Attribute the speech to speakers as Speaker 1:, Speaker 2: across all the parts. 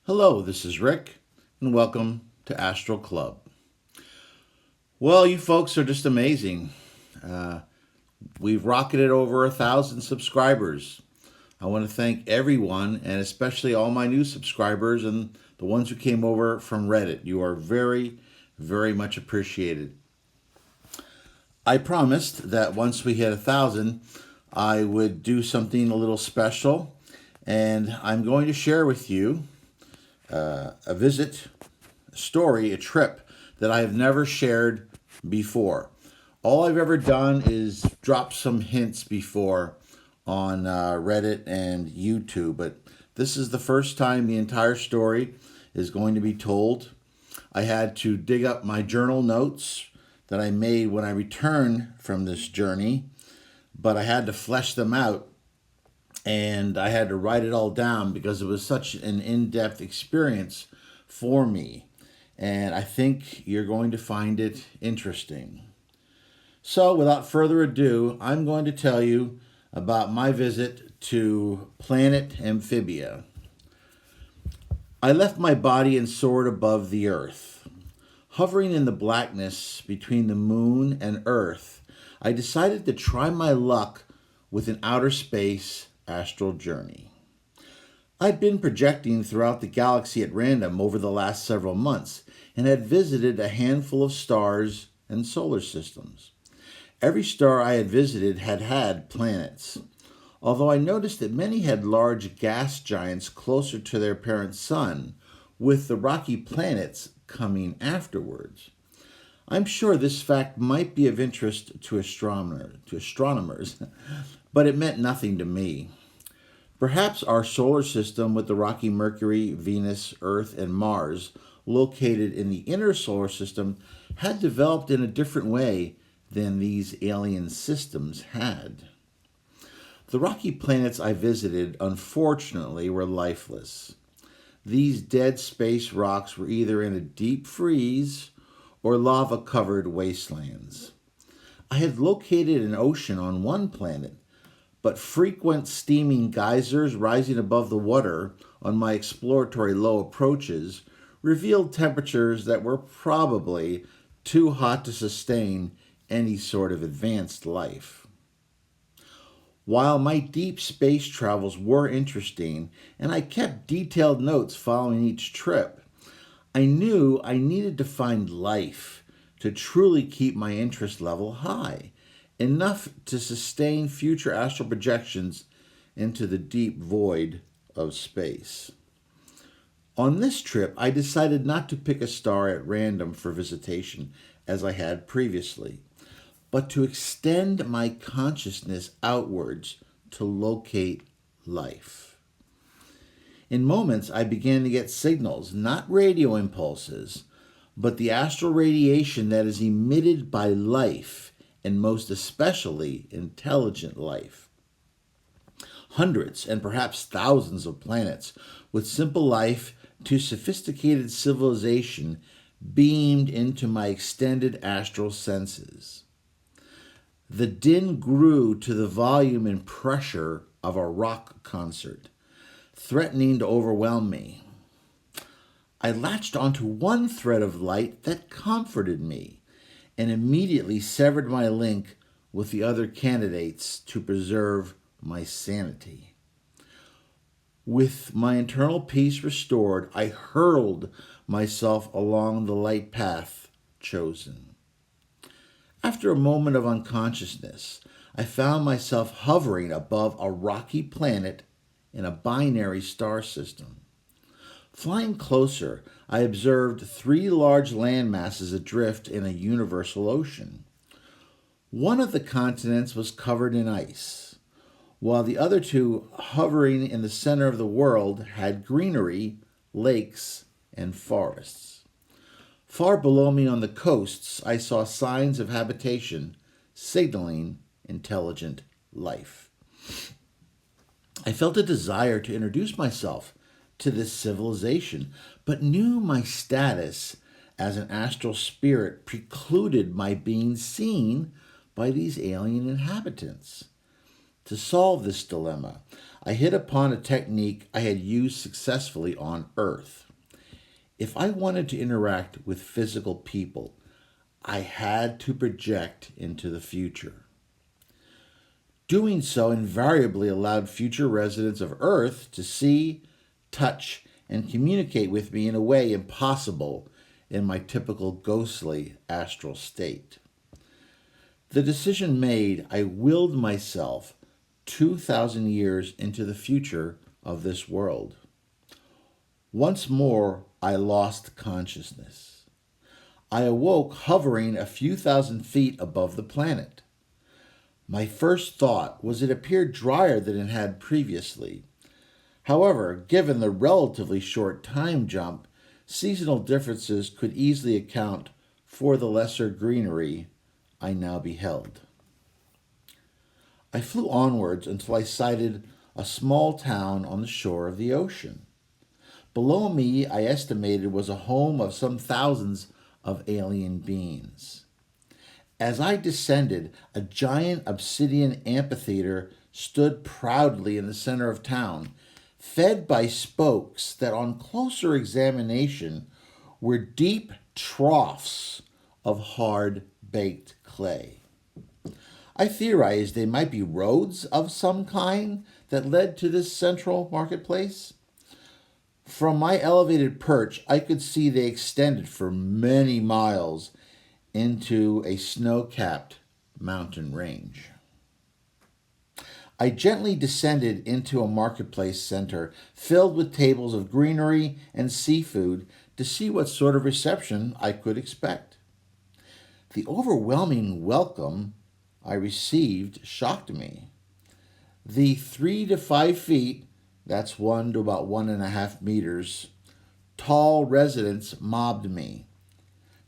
Speaker 1: Hello, this is Rick, and welcome to Astral Club. Well, you folks are just amazing. Uh, we've rocketed over 1,000 subscribers. I want to thank everyone, and especially all my new subscribers and the ones who came over from Reddit. You are very, very much appreciated. I promised that once we hit 1,000, I would do something a little special, and I'm going to share with you a visit, a story, a trip that I have never shared before. All I've ever done is drop some hints before on Reddit and YouTube, but this is the first time the entire story is going to be told. I had to dig up my journal notes that I made when I returned from this journey, but I had to flesh them out and I had to write it all down because it was such an in-depth experience for me. And I think you're going to find it interesting. So, without further ado, I'm going to tell you about my visit to planet Amphibia. I left my body and soared above the earth. Hovering in the blackness between the moon and earth, I decided to try my luck with an outer space astral journey. I'd been projecting throughout the galaxy at random over the last several months and had visited a handful of stars and solar systems. Every star I had visited had planets, although I noticed that many had large gas giants closer to their parent sun, with the rocky planets coming afterwards. I'm sure this fact might be of interest to astronomers, but it meant nothing to me. Perhaps our solar system, with the rocky Mercury, Venus, Earth, and Mars located in the inner solar system, had developed in a different way than these alien systems had. The rocky planets I visited, unfortunately, were lifeless. These dead space rocks were either in a deep freeze or lava-covered wastelands. I had located an ocean on one planet, but frequent steaming geysers rising above the water on my exploratory low approaches revealed temperatures that were probably too hot to sustain any sort of advanced life. While my deep space travels were interesting, and I kept detailed notes following each trip, I knew I needed to find life to truly keep my interest level high, enough to sustain future astral projections into the deep void of space. On this trip, I decided not to pick a star at random for visitation, as I had previously, but to extend my consciousness outwards to locate life. In moments, I began to get signals, not radio impulses, but the astral radiation that is emitted by life, and most especially intelligent life. Hundreds and perhaps thousands of planets with simple life to sophisticated civilization beamed into my extended astral senses. The din grew to the volume and pressure of a rock concert, threatening to overwhelm me. I latched onto one thread of light that comforted me and immediately severed my link with the other candidates to preserve my sanity. With my internal peace restored, I hurled myself along the light path chosen. After a moment of unconsciousness, I found myself hovering above a rocky planet in a binary star system. Flying closer, I observed 3 large land masses adrift in a universal ocean. One of the continents was covered in ice, while the other 2, hovering in the center of the world, had greenery, lakes, and forests. Far below me on the coasts, I saw signs of habitation, signaling intelligent life. I felt a desire to introduce myself to this civilization, but knew my status as an astral spirit precluded my being seen by these alien inhabitants. To solve this dilemma, I hit upon a technique I had used successfully on Earth. If I wanted to interact with physical people, I had to project into the future. Doing so invariably allowed future residents of Earth to see, touch, and communicate with me in a way impossible in my typical ghostly astral state. The decision made, I willed myself 2,000 years into the future of this world. Once more, I lost consciousness. I awoke hovering a few thousand feet above the planet. My first thought was it appeared drier than it had previously. However, given the relatively short time jump, seasonal differences could easily account for the lesser greenery I now beheld. I flew onwards until I sighted a small town on the shore of the ocean. Below me, I estimated, was a home of some thousands of alien beings. As I descended, a giant obsidian amphitheater stood proudly in the center of town, fed by spokes that on closer examination were deep troughs of hard-baked clay. I theorized they might be roads of some kind that led to this central marketplace. From my elevated perch, I could see they extended for many miles into a snow-capped mountain range. I gently descended into a marketplace center filled with tables of greenery and seafood to see what sort of reception I could expect. The overwhelming welcome I received shocked me. The 3 to 5 feet, that's 1 to about 1.5 meters, tall residents mobbed me,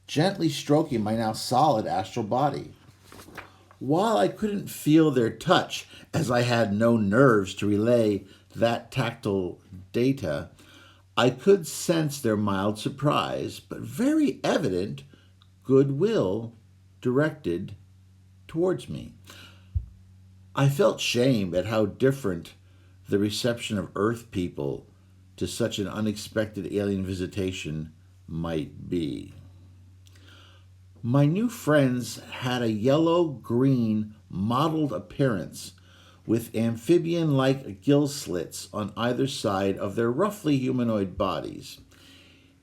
Speaker 1: gently stroking my now solid astral body. While I couldn't feel their touch, as I had no nerves to relay that tactile data, I could sense their mild surprise, but very evident goodwill directed towards me. I felt shame at how different the reception of Earth people to such an unexpected alien visitation might be. My new friends had a yellow-green mottled appearance with amphibian-like gill slits on either side of their roughly humanoid bodies.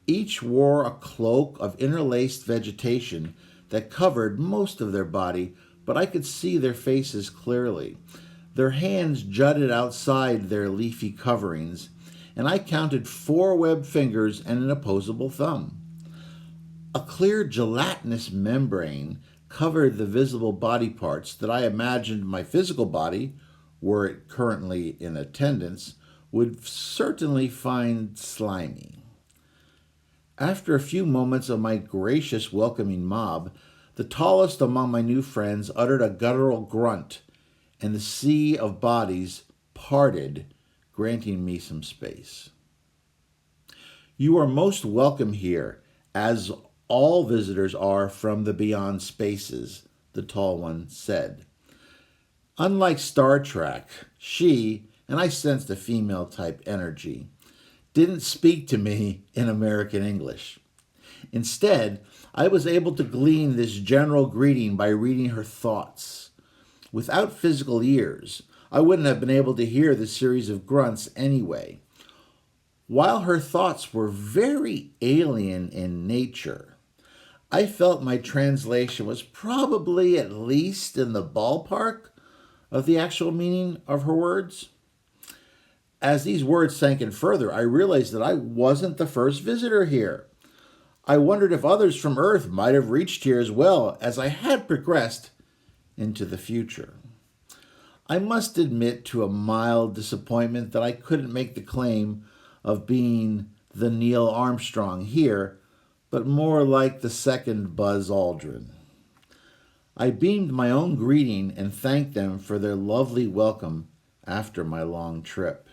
Speaker 1: Each wore a cloak of interlaced vegetation that covered most of their body, but I could see their faces clearly. Their hands jutted outside their leafy coverings, and I counted 4 webbed fingers and an opposable thumb. A clear gelatinous membrane covered the visible body parts that I imagined my physical body, were it currently in attendance, would certainly find slimy. After a few moments of my gracious welcoming mob, the tallest among my new friends uttered a guttural grunt, and the sea of bodies parted, granting me some space. "You are most welcome here, as all visitors are from the beyond spaces," the tall one said. Unlike Star Trek, she, and I sensed a female-type energy, didn't speak to me in American English. Instead, I was able to glean this general greeting by reading her thoughts. Without physical ears, I wouldn't have been able to hear the series of grunts anyway. While her thoughts were very alien in nature, I felt my translation was probably at least in the ballpark of the actual meaning of her words. As these words sank in further, I realized that I wasn't the first visitor here. I wondered if others from Earth might have reached here as well, as I had progressed into the future. I must admit to a mild disappointment that I couldn't make the claim of being the Neil Armstrong here, but more like the second Buzz Aldrin. I beamed my own greeting and thanked them for their lovely welcome after my long trip.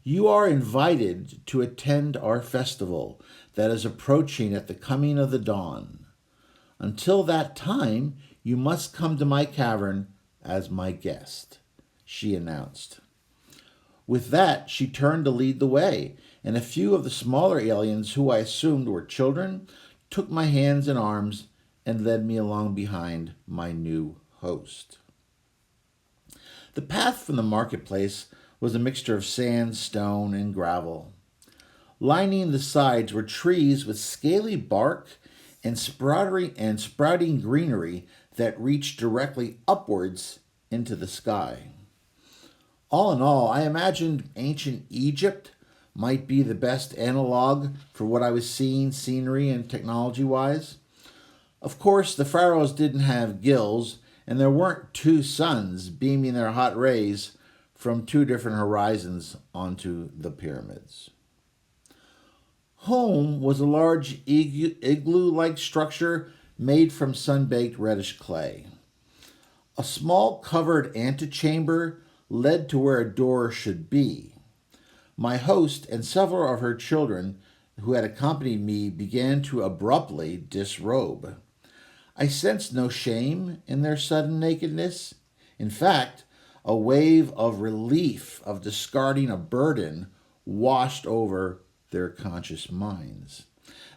Speaker 1: "You are invited to attend our festival that is approaching at the coming of the dawn. Until that time, you must come to my cavern as my guest. she announced. With that, she turned to lead the way, and a few of the smaller aliens, who I assumed were children, took my hands and arms and led me along behind my new host. The path from the marketplace was a mixture of sand, stone, and gravel. Lining the sides were trees with scaly bark and sprouting greenery that reached directly upwards into the sky. All in all, I imagined ancient Egypt might be the best analog for what I was seeing scenery and technology-wise. Of course, the pharaohs didn't have gills, and there weren't two suns beaming their hot rays from two different horizons onto the pyramids. Home was a large igloo-like structure made from sun-baked reddish clay. A small covered antechamber led to where a door should be. My host and several of her children who had accompanied me began to abruptly disrobe. I sensed no shame in their sudden nakedness. In fact, a wave of relief of discarding a burden washed over their conscious minds.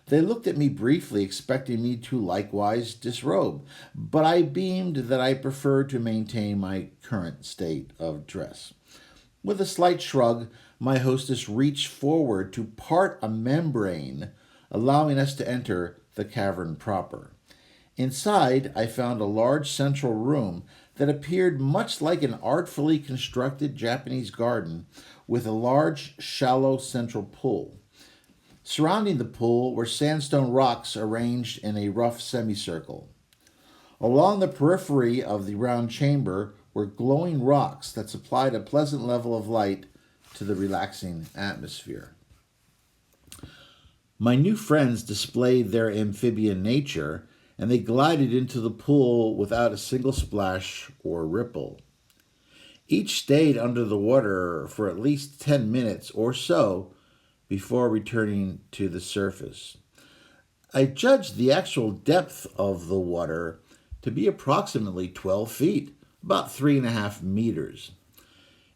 Speaker 1: They looked at me briefly, expecting me to likewise disrobe, but I beamed that I preferred to maintain my current state of dress. With a slight shrug, my hostess reached forward to part a membrane, allowing us to enter the cavern proper. Inside, I found a large central room that appeared much like an artfully constructed Japanese garden with a large, shallow central pool. Surrounding the pool were sandstone rocks arranged in a rough semicircle. Along the periphery of the round chamber were glowing rocks that supplied a pleasant level of light to the relaxing atmosphere. My new friends displayed their amphibian nature, and they glided into the pool without a single splash or ripple. Each stayed under the water for at least 10 minutes or so before returning to the surface. I judged the actual depth of the water to be approximately 12 feet, about 3.5 meters.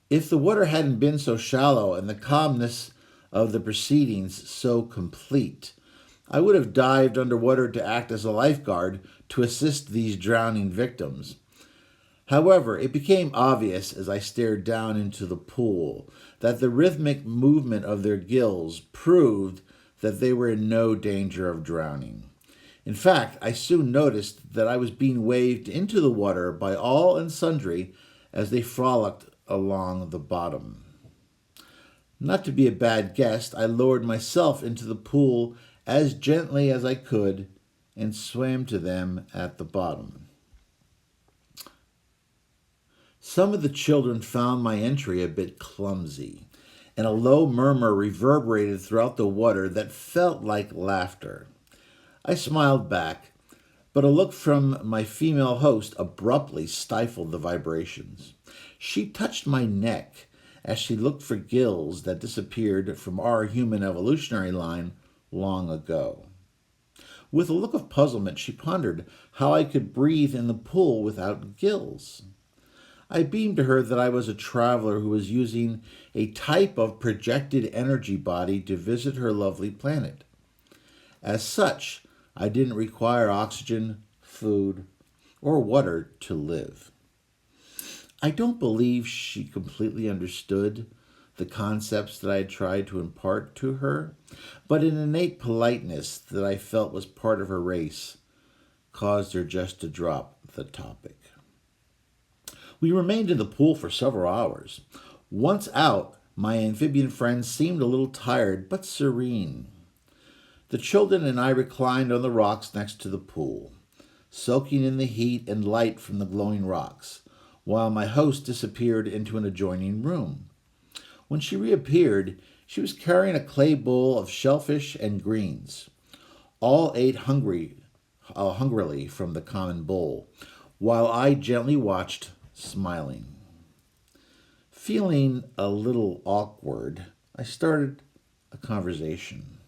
Speaker 1: If the water hadn't been so shallow and the calmness of the proceedings so complete, I would have dived underwater to act as a lifeguard to assist these drowning victims. However, it became obvious as I stared down into the pool that the rhythmic movement of their gills proved that they were in no danger of drowning. In fact, I soon noticed that I was being waved into the water by all and sundry as they frolicked along the bottom. Not to be a bad guest, I lowered myself into the pool as gently as I could and swam to them at the bottom. Some of the children found my entry a bit clumsy, and a low murmur reverberated throughout the water that felt like laughter. I smiled back, but a look from my female host abruptly stifled the vibrations. She touched my neck as she looked for gills that disappeared from our human evolutionary line long ago. With a look of puzzlement, she pondered how I could breathe in the pool without gills. I beamed to her that I was a traveler who was using a type of projected energy body to visit her lovely planet. As such, I didn't require oxygen, food, or water to live. I don't believe she completely understood the concepts that I had tried to impart to her, but an innate politeness that I felt was part of her race caused her just to drop the topic. We remained in the pool for several hours. Once out, my amphibian friend seemed a little tired, but serene. The children and I reclined on the rocks next to the pool, soaking in the heat and light from the glowing rocks, while my host disappeared into an adjoining room. When she reappeared, she was carrying a clay bowl of shellfish and greens. All ate hungrily from the common bowl, while I gently watched, smiling. Feeling a little awkward, I started a conversation.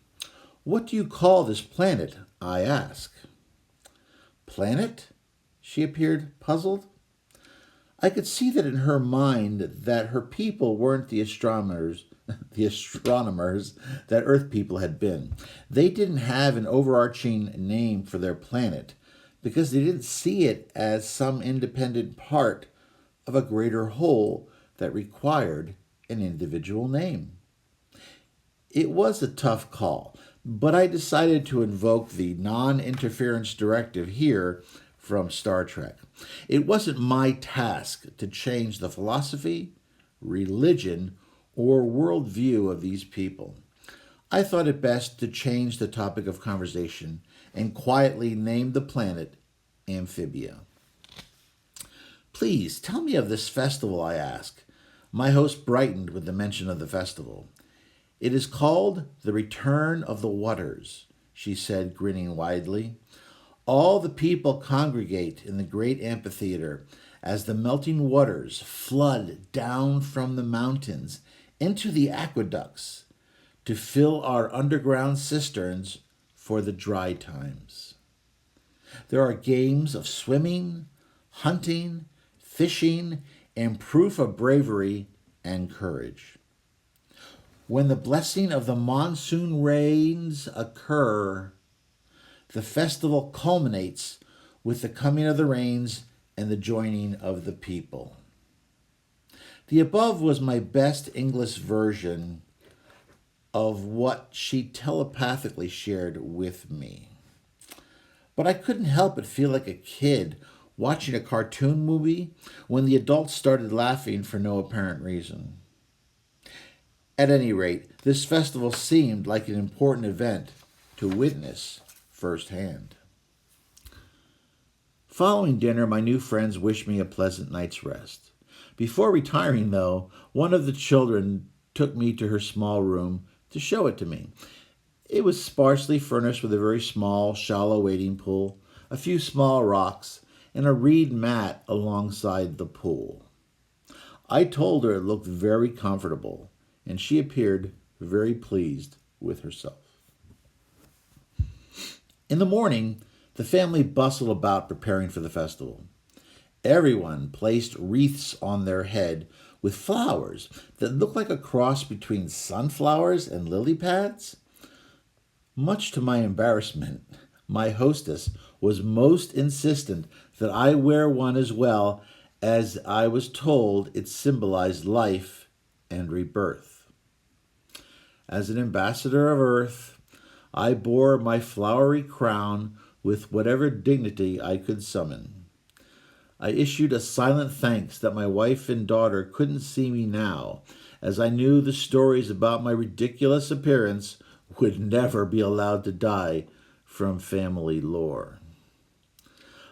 Speaker 1: "What do you call this planet?" I asked. "Planet?" She appeared puzzled. I could see that in her mind that her people weren't the astronomers, the astronomers that Earth people had been. They didn't have an overarching name for their planet because they didn't see it as some independent part of a greater whole that required an individual name. It was a tough call, but I decided to invoke the non-interference directive here from Star Trek. It wasn't my task to change the philosophy, religion, or worldview of these people. I thought it best to change the topic of conversation and quietly name the planet Amphibia. Please tell me of this festival, I asked. My host brightened with the mention of the festival. It is called the Return of the Waters, she said, grinning widely. All the people congregate in the great amphitheater as the melting waters flood down from the mountains into the aqueducts to fill our underground cisterns for the dry times. There are games of swimming, hunting, fishing, and proof of bravery and courage. When the blessing of the monsoon rains occur, the festival culminates with the coming of the rains and the joining of the people. The above was my best English version of what she telepathically shared with me. But I couldn't help but feel like a kid watching a cartoon movie when the adults started laughing for no apparent reason. At any rate, this festival seemed like an important event to witness firsthand. Following dinner, my new friends wished me a pleasant night's rest. Before retiring, though, one of the children took me to her small room to show it to me. It was sparsely furnished with a very small, shallow wading pool, a few small rocks, and a reed mat alongside the pool. I told her it looked very comfortable, and she appeared very pleased with herself. In the morning, the family bustled about preparing for the festival. Everyone placed wreaths on their head with flowers that looked like a cross between sunflowers and lily pads. Much to my embarrassment, my hostess was most insistent that I wear one as well, as I was told it symbolized life and rebirth. As an ambassador of Earth, I bore my flowery crown with whatever dignity I could summon. I issued a silent thanks that my wife and daughter couldn't see me now, as I knew the stories about my ridiculous appearance would never be allowed to die from family lore.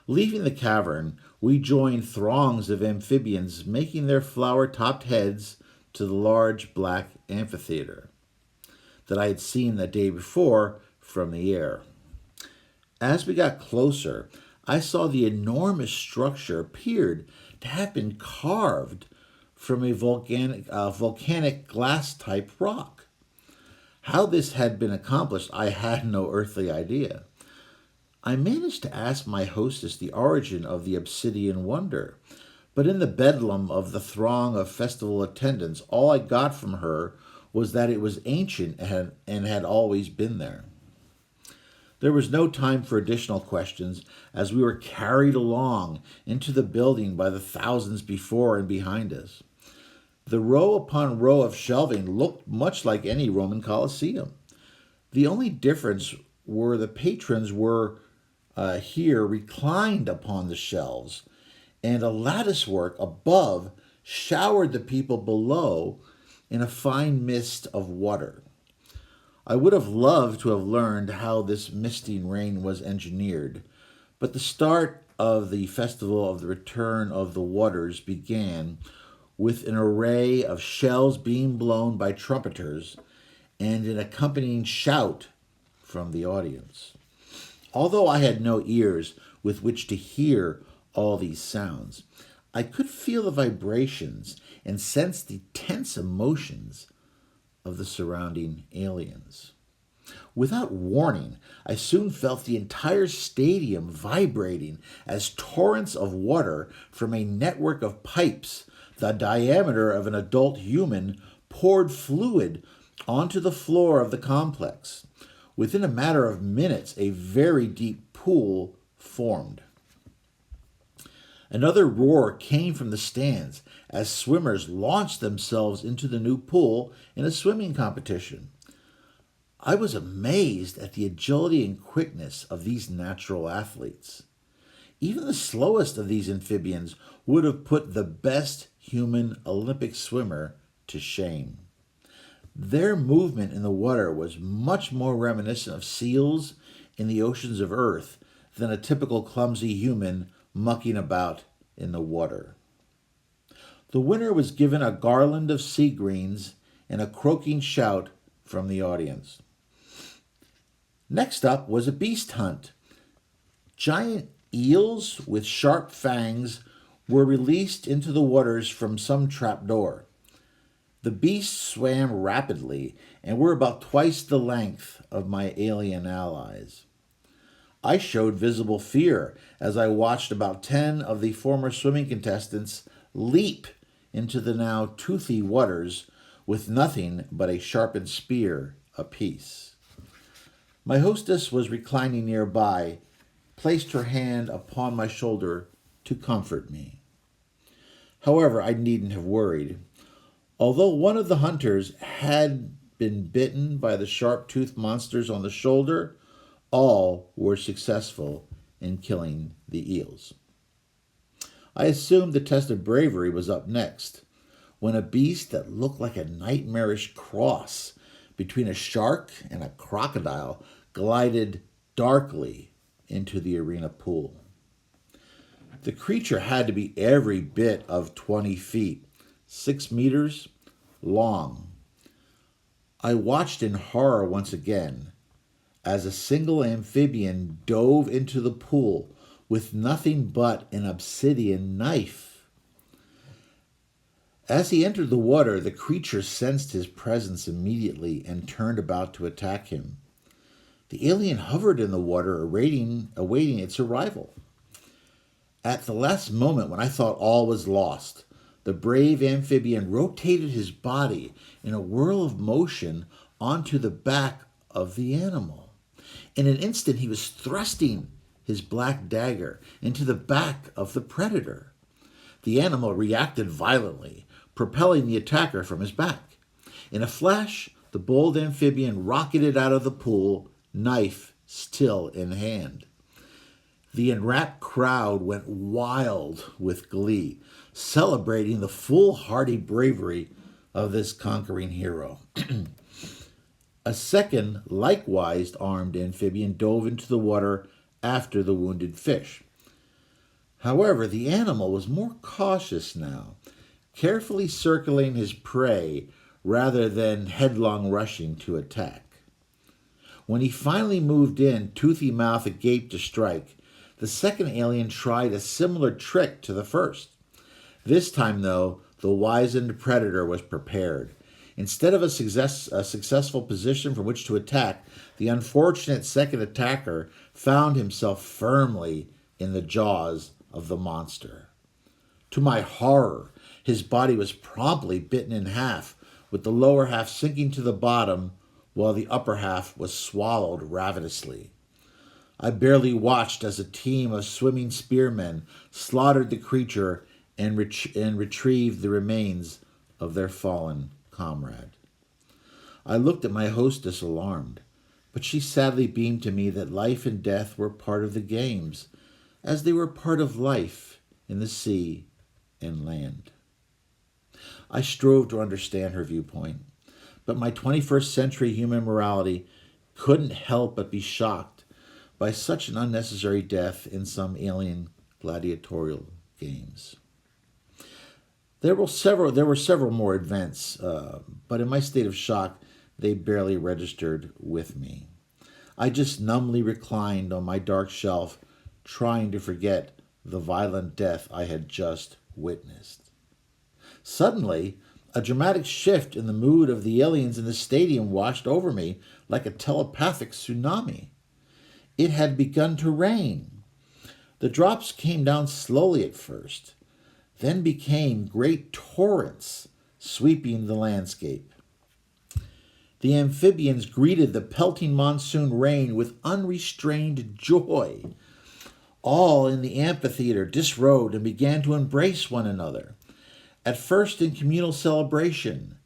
Speaker 1: Leaving the cavern, we joined throngs of amphibians making their flower-topped heads to the large black amphitheater that I had seen the day before from the air. As we got closer, I saw the enormous structure appeared to have been carved from a volcanic glass-type rock. How this had been accomplished, I had no earthly idea. I managed to ask my hostess the origin of the obsidian wonder, but in the bedlam of the throng of festival attendants, all I got from her was that it was ancient and had always been there. There was no time for additional questions as we were carried along into the building by the thousands before and behind us. The row upon row of shelving looked much like any Roman Colosseum. The only difference were the patrons were here reclined upon the shelves, and a latticework above showered the people below in a fine mist of water. I would have loved to have learned how this misting rain was engineered, but the start of the Festival of the Return of the Waters began with an array of shells being blown by trumpeters and an accompanying shout from the audience. Although I had no ears with which to hear all these sounds, I could feel the vibrations and sense the tense emotions of the surrounding aliens. Without warning, I soon felt the entire stadium vibrating as torrents of water from a network of pipes the diameter of an adult human poured fluid onto the floor of the complex. Within a matter of minutes, a very deep pool formed. Another roar came from the stands as swimmers launched themselves into the new pool in a swimming competition. I was amazed at the agility and quickness of these natural athletes. Even the slowest of these amphibians would have put the best human Olympic swimmer to shame. Their movement in the water was much more reminiscent of seals in the oceans of Earth than a typical clumsy human mucking about in the water. The winner was given a garland of sea greens and a croaking shout from the audience. Next up was a beast hunt. Giant eels with sharp fangs were released into the waters from some trapdoor. The beasts swam rapidly and were about twice the length of my alien allies. I showed visible fear as I watched about 10 of the former swimming contestants leap into the now toothy waters with nothing but a sharpened spear apiece. My hostess was reclining nearby, placed her hand upon my shoulder to comfort me. However, I needn't have worried. Although one of the hunters had been bitten by the sharp-toothed monsters on the shoulder, all were successful in killing the eels. I assumed the test of bravery was up next, when a beast that looked like a nightmarish cross between a shark and a crocodile glided darkly into the arena pool. The creature had to be every bit of 20 feet, 6 meters long. I watched in horror once again as a single amphibian dove into the pool with nothing but an obsidian knife. As he entered the water, the creature sensed his presence immediately and turned about to attack him. The alien hovered in the water, awaiting its arrival. At the last moment, when I thought all was lost, the brave amphibian rotated his body in a whirl of motion onto the back of the animal. In an instant, he was thrusting his black dagger into the back of the predator. The animal reacted violently, propelling the attacker from his back. In a flash, the bold amphibian rocketed out of the pool, knife still in hand. The enwrapped crowd went wild with glee, celebrating the foolhardy bravery of this conquering hero. A second, likewise armed amphibian dove into the water after the wounded fish. However, the animal was more cautious now, carefully circling his prey rather than headlong rushing to attack. When he finally moved in, toothy mouth agape to strike, the second alien tried a similar trick to the first. This time, though, the wizened predator was prepared. Instead of a successful position from which to attack, the unfortunate second attacker found himself firmly in the jaws of the monster. To my horror, his body was promptly bitten in half, with the lower half sinking to the bottom while the upper half was swallowed ravenously. I barely watched as a team of swimming spearmen slaughtered the creature and retrieved the remains of their fallen comrade. I looked at my hostess alarmed, but she sadly beamed to me that life and death were part of the games, as they were part of life in the sea and land. I strove to understand her viewpoint, but my 21st century human morality couldn't help but be shocked by such an unnecessary death in some alien gladiatorial games. There were several more events, but in my state of shock, they barely registered with me. I just numbly reclined on my dark shelf, trying to forget the violent death I had just witnessed. Suddenly, A dramatic shift in the mood of the aliens in the stadium washed over me like a telepathic tsunami. It had begun to rain. The drops came down slowly at first, then became great torrents sweeping the landscape. The amphibians greeted the pelting monsoon rain with unrestrained joy. All in the amphitheater disrobed and began to embrace one another, at first in communal celebration,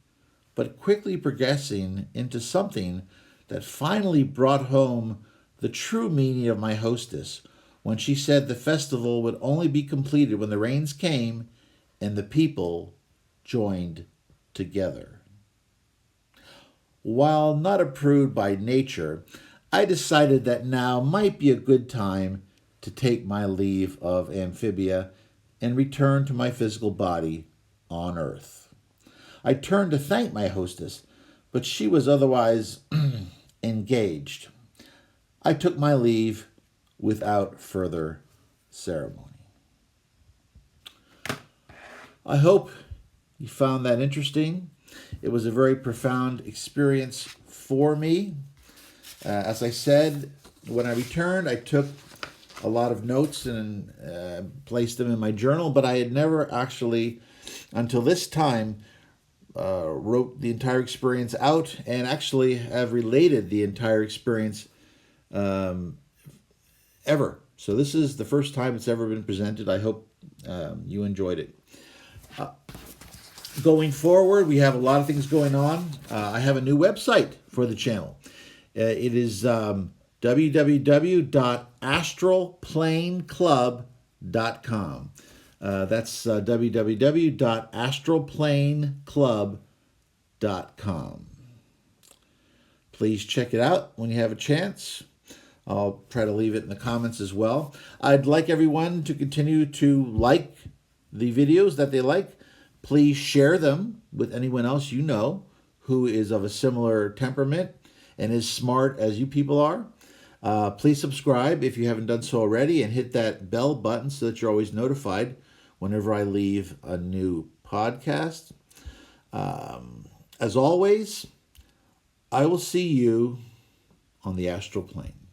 Speaker 1: but quickly progressing into something that finally brought home the true meaning of my hostess when she said the festival would only be completed when the rains came and the people joined together. While not approved by nature, I decided that now might be a good time to take my leave of Amphibia and return to my physical body on Earth. I turned to thank my hostess, but she was otherwise engaged. I took my leave without further ceremony. I hope you found that interesting. It was a very profound experience for me. As I said, when I returned, I took a lot of notes and placed them in my journal, but I had never actually, until this time, wrote the entire experience out and actually have related the entire experience ever. So this is the first time it's ever been presented. I hope you enjoyed it. Going forward, we have a lot of things going on. I have a new website for the channel. It is www.astralplaneclub.com. That's www.astralplaneclub.com. Please check it out when you have a chance. I'll try to leave it in the comments as well. I'd like everyone to continue to like the videos that they like. Please share them with anyone else you know who is of a similar temperament and as smart as you people are. Please subscribe if you haven't done so already and hit that bell button so that you're always notified whenever I leave a new podcast. As always, I will see you on the astral plane.